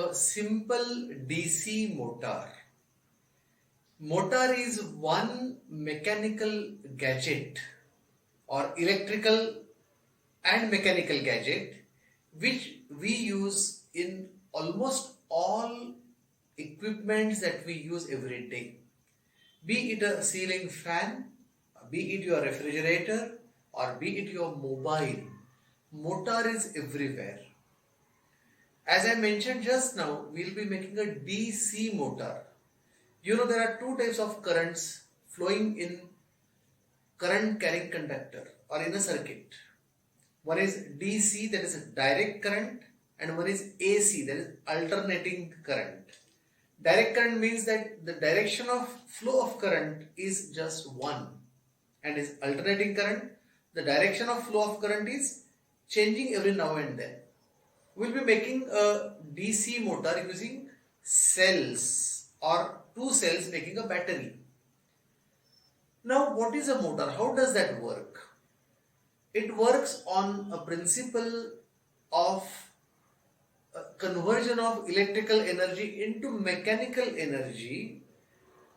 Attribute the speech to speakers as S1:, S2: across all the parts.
S1: a simple DC motor. Motor is one mechanical gadget or electrical and mechanical gadget which we use in almost all equipments that we use every day. Be it a ceiling fan, be it your refrigerator, or be it your mobile, motor is everywhere. As I mentioned just now, we'll be making a DC motor. You know there are two types of currents flowing in current carrying conductor or in a circuit. One is DC, that is direct current, and one is AC, that is alternating current. Direct current means that the direction of flow of current is just one, and is alternating current, the direction of flow of current is changing every now and then. We'll be making a DC motor using cells or two cells making a battery. Now what is a motor? How does that work? It works on a principle of conversion of electrical energy into mechanical energy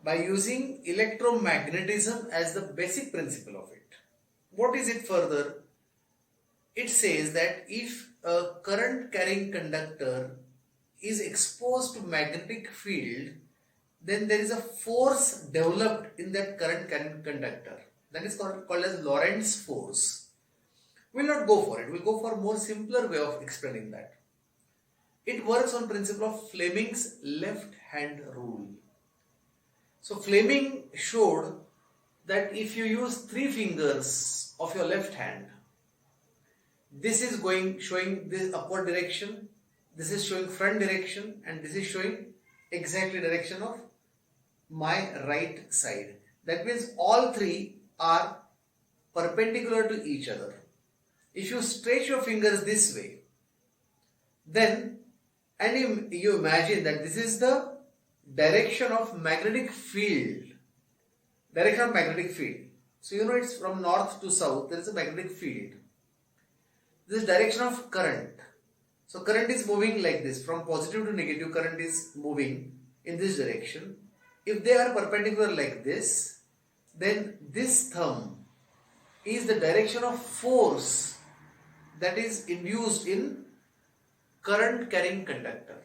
S1: by using electromagnetism as the basic principle of it. What is it further? It says that if a current carrying conductor is exposed to magnetic field, then there is a force developed in that current carrying conductor. That is called as Lorentz force. We'll not go for it. We'll go for a more simpler way of explaining that. It works on principle of Fleming's left hand rule. So Fleming showed that if you use 3 fingers of your left hand, this is showing this upward direction, this is showing front direction, and this is showing exactly direction of my right side. That means all 3 are perpendicular to each other. If you stretch your fingers this way, then you imagine that this is the direction of magnetic field. Direction of magnetic field. So you know it's from north to south, there is a magnetic field. This is direction of current. So current is moving like this, from positive to negative, current is moving in this direction. If they are perpendicular like this, then this thumb is the direction of force that is induced in current carrying conductor.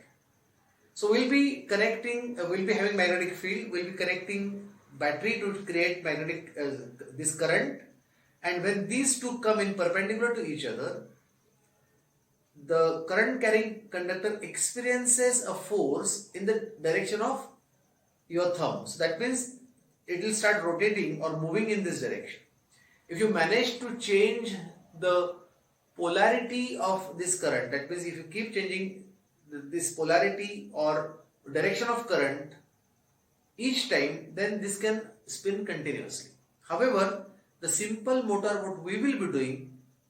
S1: So we'll be having magnetic field, we'll be connecting battery to create magnetic this current, and when these two come in perpendicular to each other, the current carrying conductor experiences a force in the direction of your thumb. So that means it will start rotating or moving in this direction. If you manage to change the polarity of this current, that means if you keep changing this polarity or direction of current each time, then this can spin continuously. However, the simple motor, what we will be doing,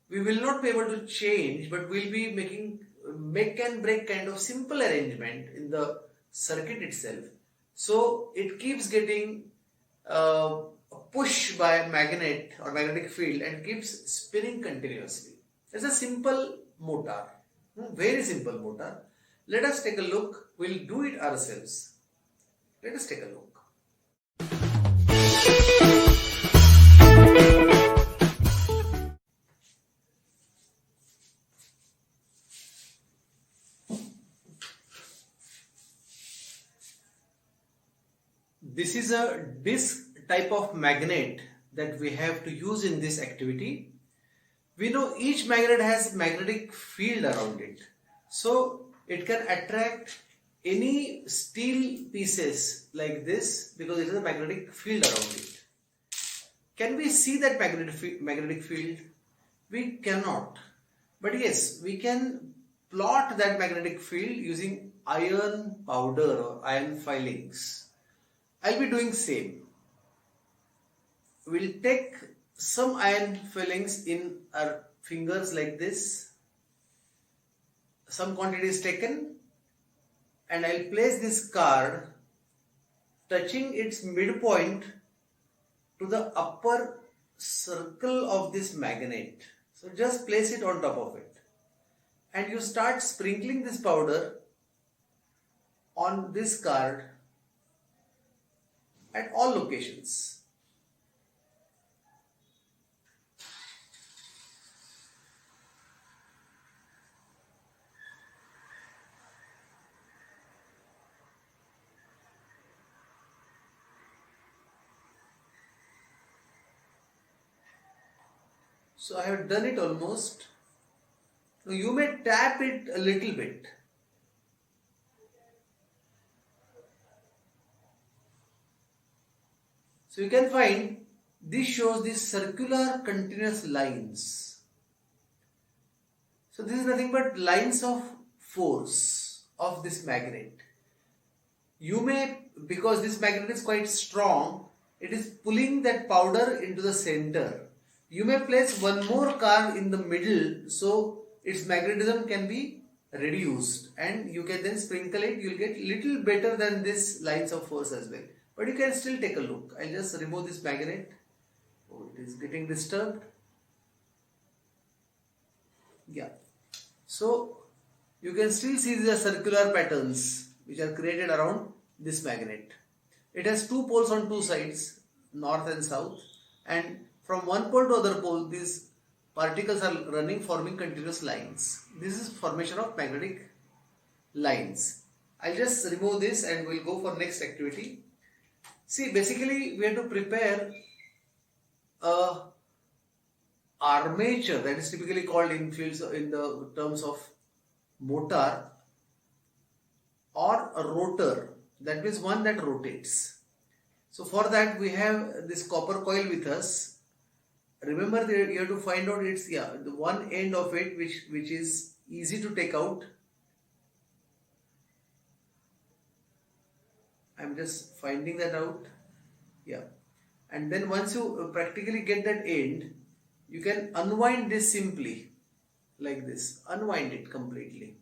S1: we will not be able to change, but we'll be making make and break kind of simple arrangement in the circuit itself. So it keeps getting pushed by a magnet or magnetic field and keeps spinning continuously. It's a simple motor, very simple motor. Let us take a look. We'll do it ourselves. Let us take a look. This is a disc type of magnet that we have to use in this activity. We know each magnet has magnetic field around it. So it can attract any steel pieces like this because it has a magnetic field around it. Can we see that magnetic field? We cannot. But yes, we can plot that magnetic field using iron powder or iron filings. I'll be doing same. We'll take some iron filings in our fingers like this. Some quantity is taken, and I'll place this card touching its midpoint to the upper circle of this magnet. So just place it on top of it, and you start sprinkling this powder on this card at all locations. So I have done it almost. Now you may tap it a little bit. So you can find this shows these circular continuous lines. So this is nothing but lines of force of this magnet. You may, because this magnet is quite strong, it is pulling that powder into the center. You may place one more card in the middle so its magnetism can be reduced, and you can then sprinkle it. You'll get little better than this lines of force as well. But you can still take a look. I'll just remove this magnet. Oh, it is getting disturbed. Yeah. So you can still see the circular patterns which are created around this magnet. It has two poles on two sides, north and south, and from one pole to other pole these particles are running, forming continuous lines. This is formation of magnetic lines. I'll just remove this and we'll go for next activity. See, basically we have to prepare a armature, that is typically called in fields in the terms of motor, or a rotor, that means one that rotates. So for that we have this copper coil with us. Remember that you have to find out its the one end of it which is easy to take out. I'm just finding that out. Yeah. And then once you practically get that end, you can unwind this simply like this. Unwind it completely.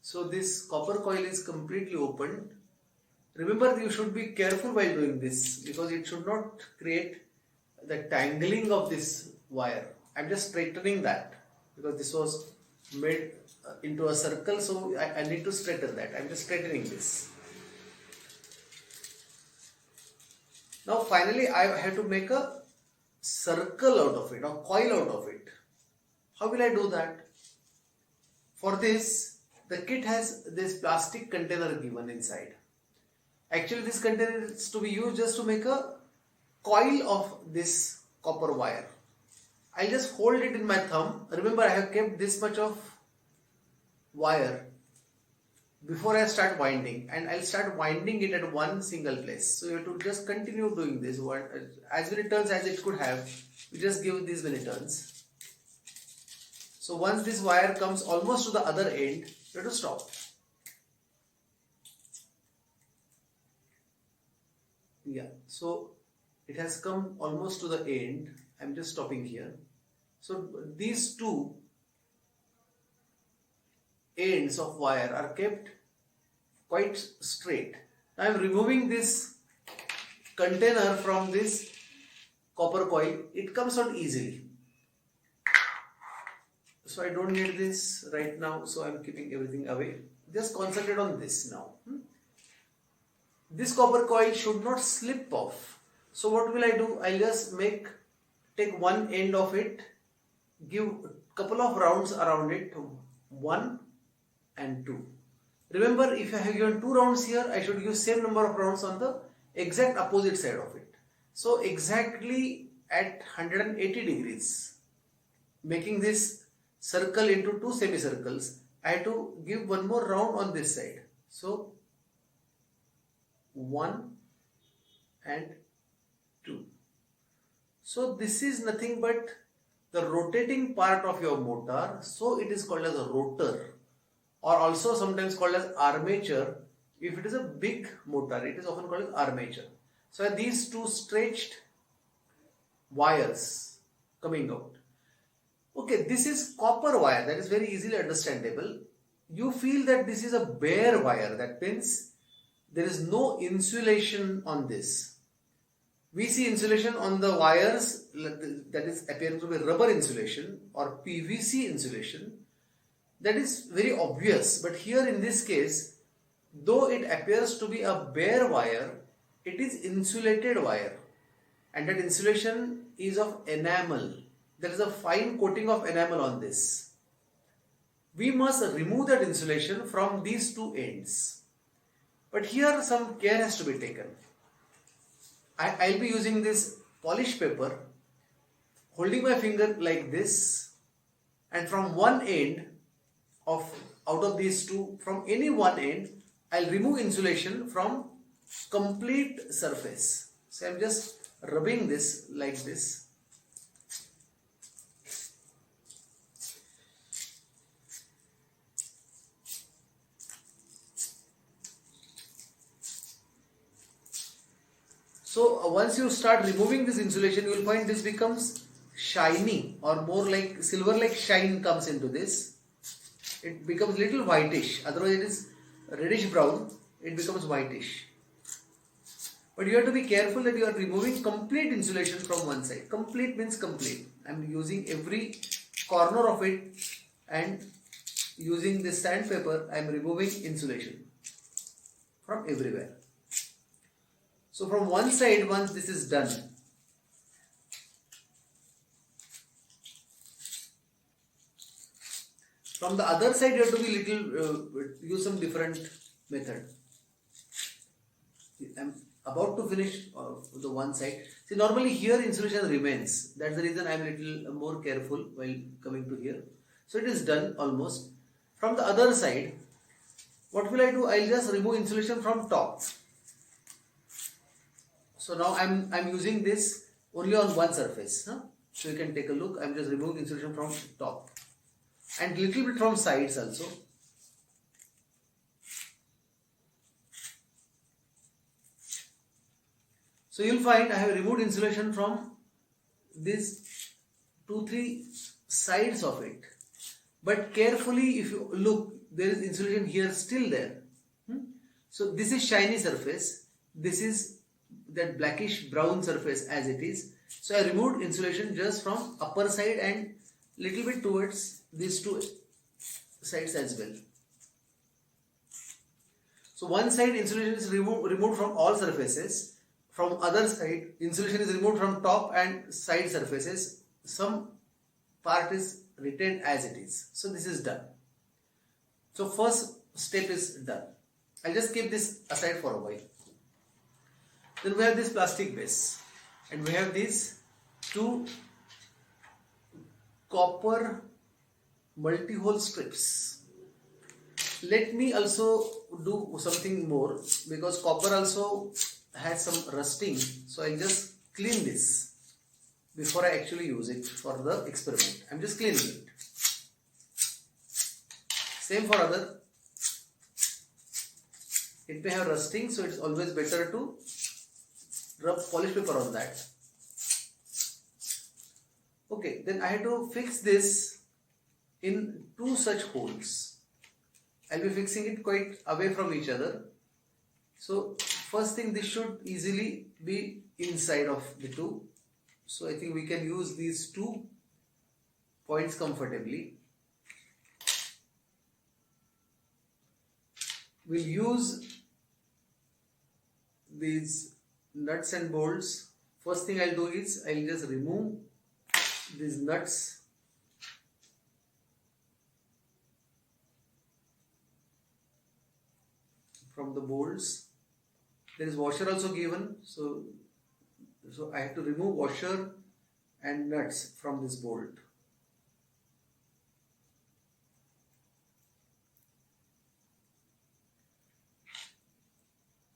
S1: So this copper coil is completely opened. Remember, you should be careful while doing this because it should not create the tangling of this wire. I'm just straightening that because this was made into a circle, so I need to straighten that. I'm just straightening this. Now finally I have to make a circle out of it or coil out of it. How will I do that? For this, the kit has this plastic container given inside. Actually this container is to be used just to make a coil of this copper wire. I'll just hold it in my thumb. Remember, I have kept this much of wire before I start winding, and I'll start winding it at one single place. So you have to just continue doing this as many turns as it could have. You just give these many turns. So once this wire comes almost to the other end, you have to stop. Yeah, so it has come almost to the end. I'm just stopping here. So these two ends of wire are kept quite straight. I am removing this container from this copper coil. It comes out easily. So I don't need this right now, so I'm keeping everything away. Just concentrate on this now. This copper coil should not slip off. So what will I do? I'll just take one end of it, give a couple of rounds around it, 1 and 2. Remember, if I have given 2 rounds here, I should give same number of rounds on the exact opposite side of it. So exactly at 180 degrees, making this circle into 2 semicircles, I have to give one more round on this side. So 1 and 2. So this is nothing but the rotating part of your motor. So it is called as a rotor, or also sometimes called as armature. If it is a big motor, it is often called as armature. So these two stretched wires coming out. Okay, this is copper wire. That is very easily understandable. You feel that this is a bare wire. That means there is no insulation on this. We see insulation on the wires, that is appearing to be rubber insulation or PVC insulation. That is very obvious, but here in this case, though it appears to be a bare wire, it is insulated wire, and that insulation is of enamel. There is a fine coating of enamel on this. We must remove that insulation from these two ends. But here some care has to be taken. I'll be using this polish paper, holding my finger like this, and from one end out of these two, from any one end, I'll remove insulation from complete surface. So I'm just rubbing this like this. So once you start removing this insulation, you will find this becomes shiny, or more like silver like shine comes into this. It becomes little whitish, otherwise it is reddish brown, it becomes whitish. But you have to be careful that you are removing complete insulation from one side. Complete means complete. I am using every corner of it, and using this sandpaper I am removing insulation from everywhere. So from one side, once this is done, from the other side you have to be use some different method. I am about to finish the one side. See, normally here insulation remains. That's the reason I am little more careful while coming to here. So it is done almost. From the other side, what will I do? I'll just remove insulation from top. So now I'm using this only on one surface. So you can take a look. I'm just removing insulation from top and little bit from sides also. So you'll find I have removed insulation from these 2-3 sides of it. But carefully, if you look, there is insulation here still there. So this is shiny surface. This is that blackish brown surface as it is. So I removed insulation just from upper side and little bit towards these two sides as well. So one side insulation is removed from all surfaces. From other side insulation is removed from top and side surfaces. Some part is retained as it is. So this is done. So first step is done. I'll just keep this aside for a while. Then we have this plastic base, and we have these two copper multi-hole strips. Let me also do something more, because copper also has some rusting, so I'll just clean this before I actually use it for the experiment. I'm just cleaning it. Same for other. It may have rusting, so it's always better to rub polish paper on that. Okay, then I have to fix this in two such holes. I'll be fixing it quite away from each other. So first thing, this should easily be inside of the two. So I think we can use these 2 points comfortably. We'll use these nuts and bolts. First thing I'll do is I'll just remove these nuts from the bolts. There is washer also given, so I have to remove washer and nuts from this bolt.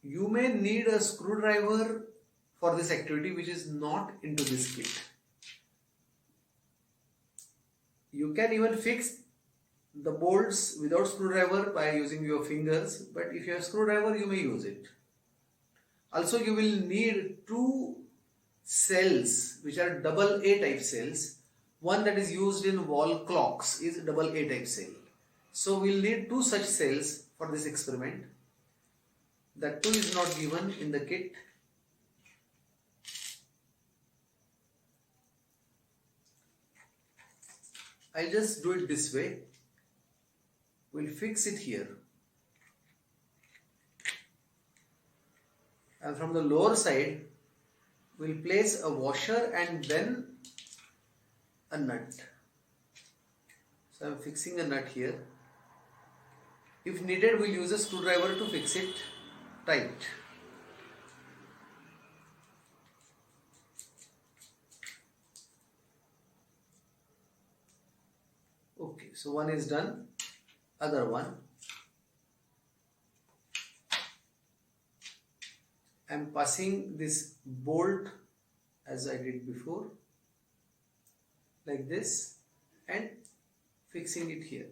S1: You may need a screwdriver for this activity which is not into this kit. You can even fix the bolts without screwdriver by using your fingers, but if you have screwdriver, you may use it. Also, you will need 2 cells which are double A type cells. One that is used in wall clocks is double A type cell. So we'll need 2 such cells for this experiment. That 2 is not given in the kit. I'll just do it this way. we'll fix it here. And from the lower side, we'll place a washer and then a nut. So I'm fixing a nut here. If needed, we'll use a screwdriver to fix it tight. Okay, so one is done, other one. I'm passing this bolt as I did before, like this, and fixing it here.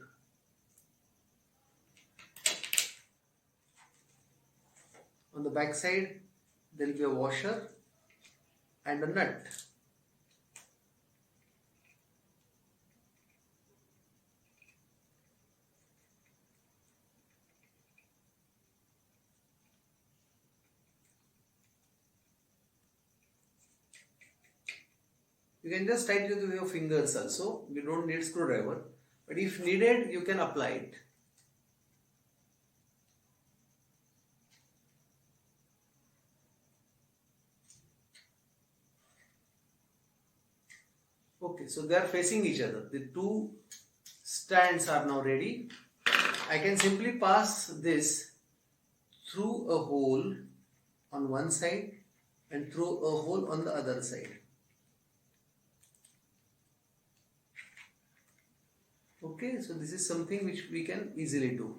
S1: On the back side, there will be a washer and a nut. You can just tighten it with your fingers also. You don't need screwdriver, but if needed, you can apply it. Okay, so they are facing each other. The two stands are now ready. I can simply pass this through a hole on one side and through a hole on the other side. Okay, so this is something which we can easily do.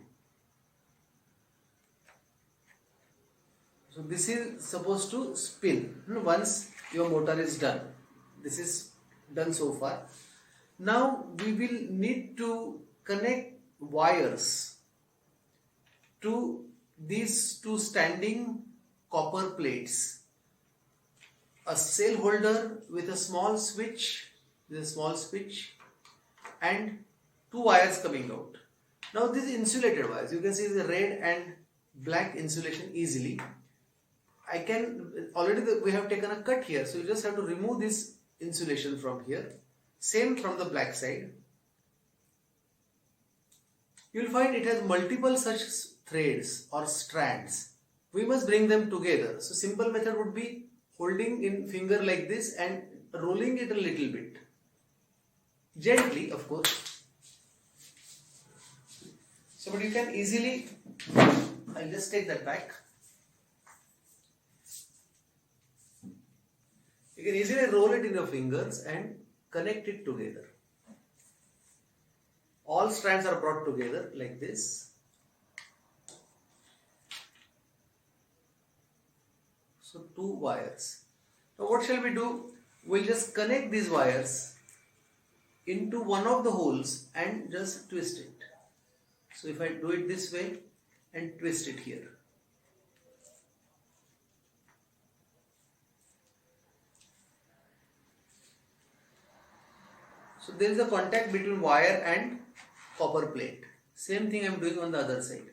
S1: So this is supposed to spin once your motor is done. This is done so far. Now we will need to connect wires to these two standing copper plates. A cell holder with a small switch, and two wires coming out. Now these insulated wires, you can see the red and black insulation easily. We have taken a cut here, so you just have to remove this insulation from here. Same from the black side. You will find it has multiple such threads or strands. We must bring them together. So simple method would be holding in finger like this and rolling it a little bit. Gently, of course. So but you can easily, I'll just take that back. You can easily roll it in your fingers and connect it together. All strands are brought together like this. So two wires. Now what shall we do? We'll just connect these wires into one of the holes and just twist it. So if I do it this way and twist it here. So there is a contact between wire and copper plate. Same thing I am doing on the other side.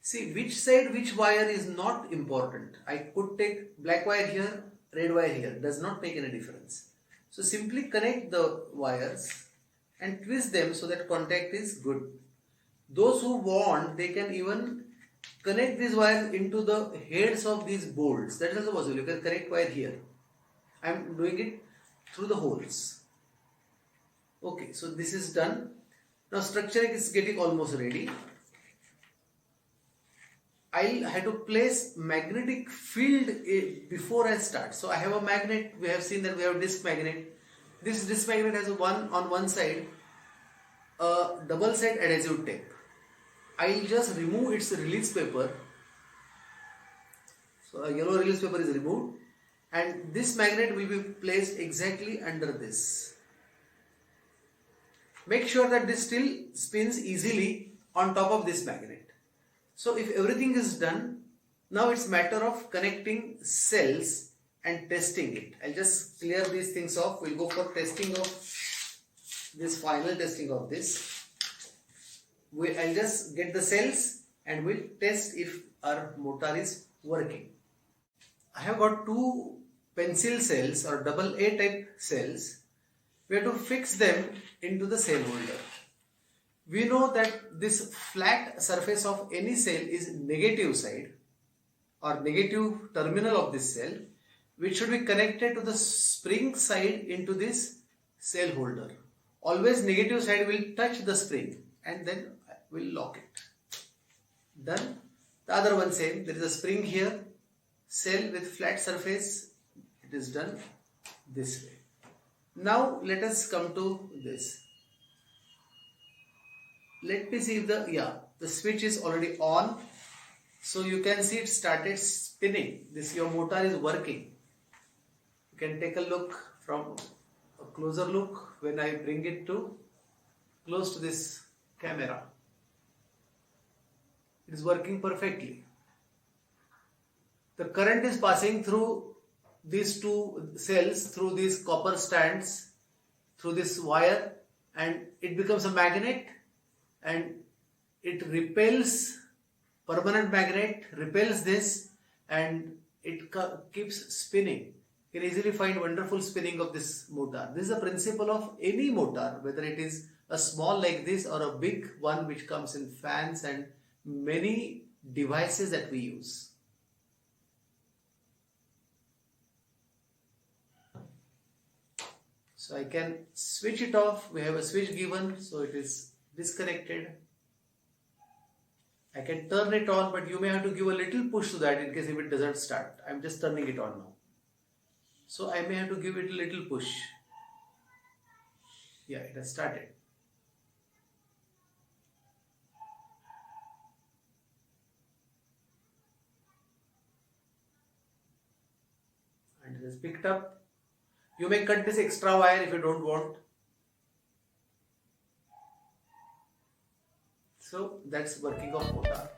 S1: See which side which wire is not important. I could take black wire here, red wire here. Does not make any difference. So simply connect the wires and twist them so that contact is good. Those who want, they can even connect these wires into the heads of these bolts. That is also possible. You can connect wire here. I am doing it through the holes. Okay, so this is done. Now structure is getting almost ready. I'll have to place magnetic field before I start. So I have a magnet. We have seen that we have disc magnet. This disc magnet has on one side a double side adhesive tape. I'll just remove its release paper. So a yellow release paper is removed, and this magnet will be placed exactly under this. Make sure that this still spins easily on top of this magnet. So if everything is done, now it's matter of connecting cells and testing it. I'll just clear these things off. We'll go for testing of this, final testing of this. I'll just get the cells and we'll test if our motor is working. I have got two pencil cells or double A type cells. We have to fix them into the cell holder. We know that this flat surface of any cell is negative side or negative terminal of this cell, which should be connected to the spring side into this cell holder. Always negative side will touch the spring and then will lock it. Done. The other one same. There is a spring here, cell with flat surface. It is done this way. Now let us come to this. Let me see if the switch is already on. So you can see it started spinning. This your motor is working. You can take a look from a closer look when I bring it to close to this camera. It is working perfectly. The current is passing through these two cells, through these copper stands, through this wire, and it becomes a magnet, and it repels, permanent magnet repels this, and it keeps spinning. You can easily find wonderful spinning of this motor. This is the principle of any motor, whether it is a small like this or a big one which comes in fans and many devices that we use. So I can switch it off. We have a switch given, so it is disconnected. I can turn it on, but you may have to give a little push to that in case if it doesn't start. I'm just turning it on now. So I may have to give it a little push. Yeah, it has started. And it has picked up. You may cut this extra wire if you don't want. So that's working of motor.